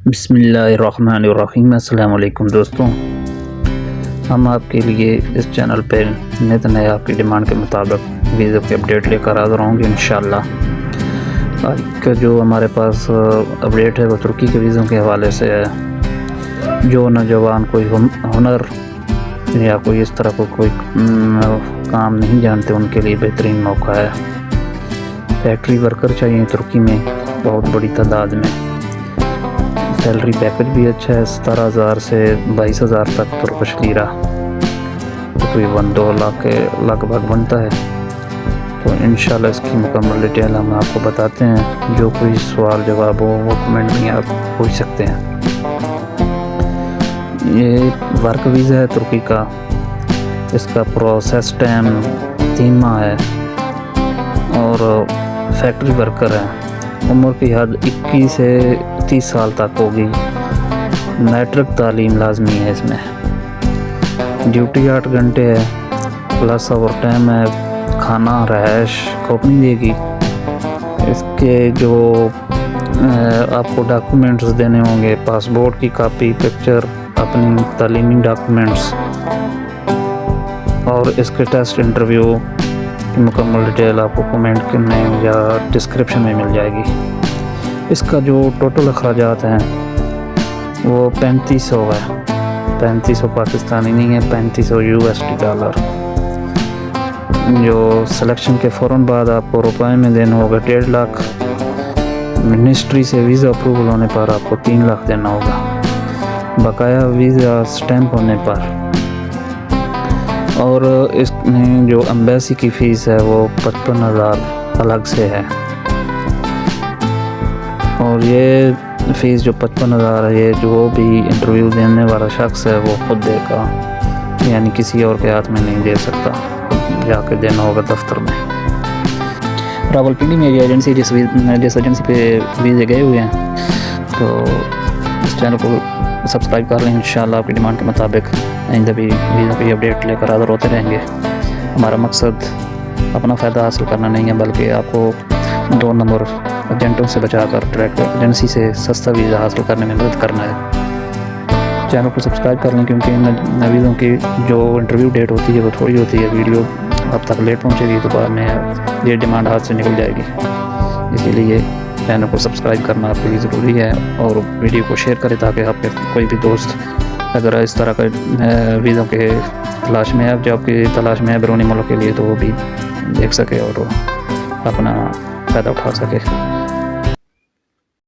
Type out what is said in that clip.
بسم اللہ الرحمن الرحیم۔ السلام علیکم دوستوں، ہم آپ کے لیے اس چینل پہ نت نئے آپ کی ڈیمانڈ کے مطابق ویزا کی اپڈیٹ لے کر حاضر ہوں گے انشاءاللہ۔ آج کا جو ہمارے پاس اپڈیٹ ہے وہ ترکی کے ویزوں کے حوالے سے ہے۔ جو نوجوان کوئی ہنر یا کوئی اس طرح کو کوئی کام نہیں جانتے ان کے لیے بہترین موقع ہے۔ فیکٹری ورکر چاہیے ترکی میں بہت بڑی تعداد میں۔ سیلری پیکج بھی اچھا ہے، 17,000 سے 22,000 تک ترکش لیرہ، تقریباً 2 لاکھ کے لگ بھگ بنتا ہے۔ تو انشاءاللہ اس کی مکمل ڈیٹیل ہم آپ کو بتاتے ہیں۔ جو کوئی سوال جواب ہو وہ کمنٹ میں آپ پوچھ سکتے ہیں۔ یہ ورک ویزا ہے ترکی کا، اس کا پروسیس ٹائم 3 ماہ ہے اور فیکٹری ورکر ہے۔ عمر کی حد 21 سے 30 سال تک ہوگی۔ میٹرک تعلیم لازمی ہے۔ اس میں ڈیوٹی 8 گھنٹے ہے، پلس اوور ٹائم ہے۔ کھانا رہائش کمپنی دے گی۔ اس کے جو آپ کو ڈاکومنٹس دینے ہوں گے، پاسپورٹ کی کاپی، پکچر، اپنی تعلیمی ڈاکومنٹس اور اس کے ٹیسٹ انٹرویو کی مکمل ڈیٹیل آپ کو کمنٹ میں یا ڈسکرپشن میں مل جائے گی۔ اس کا جو ٹوٹل اخراجات ہیں وہ 3500 ہے۔ 3500 پاکستانی نہیں ہے، 3500 USD ڈالر۔ جو سلیکشن کے فوراً بعد آپ کو روپے میں دینا ہوگا 1.5 لاکھ۔ منسٹری سے ویزا اپروول ہونے پر آپ کو 3 لاکھ دینا ہوگا، بقایا ویزا سٹیمپ ہونے پر۔ اور اس میں جو ایمبیسی کی فیس ہے وہ 55,000 الگ سے ہے۔ اور یہ فیس جو 55,000 ہے، یہ جو بھی انٹرویو دینے والا شخص ہے وہ خود دے گا، یعنی کسی اور کے ہاتھ میں نہیں دے سکتا، جا کے دینا ہوگا دفتر میں۔ راولپنڈی میں یہ ایجنسی جس ایجنسی پہ ویزے گئے ہوئے ہیں، تو اس چینل کو سبسکرائب کر لیں۔ انشاءاللہ آپ کی ڈیمانڈ کے مطابق آئندہ بھی ویزا کی اپڈیٹ لے کر حاضر ہوتے رہیں گے۔ ہمارا مقصد اپنا فائدہ حاصل کرنا نہیں ہے، بلکہ آپ کو 2 نمبر ایجنٹوں سے بچا کر ڈائریکٹ ایجنسی سے سستا ویزا حاصل کرنے میں مدد کرنا ہے۔ چینل کو سبسکرائب کر لیں، کیونکہ ان ویزوں کی جو انٹرویو ڈیٹ ہوتی ہے وہ تھوڑی ہوتی ہے۔ ویڈیو اب تک لیٹ پہنچے گی تو بعد میں یہ ڈیمانڈ ہاتھ سے نکل جائے گی، اسی لیے چینل کو سبسکرائب کرنا آپ کے لیے ضروری ہے۔ اور ویڈیو کو شیئر کریں تاکہ آپ کے کوئی بھی دوست اگر اس طرح کا ویزوں کے تلاش میں ہے، جاب کی تلاش میں ہے بیرونی ملک کے لیے، تو وہ بھی دیکھ سکے اور اپنا فائدہ اٹھا سکے۔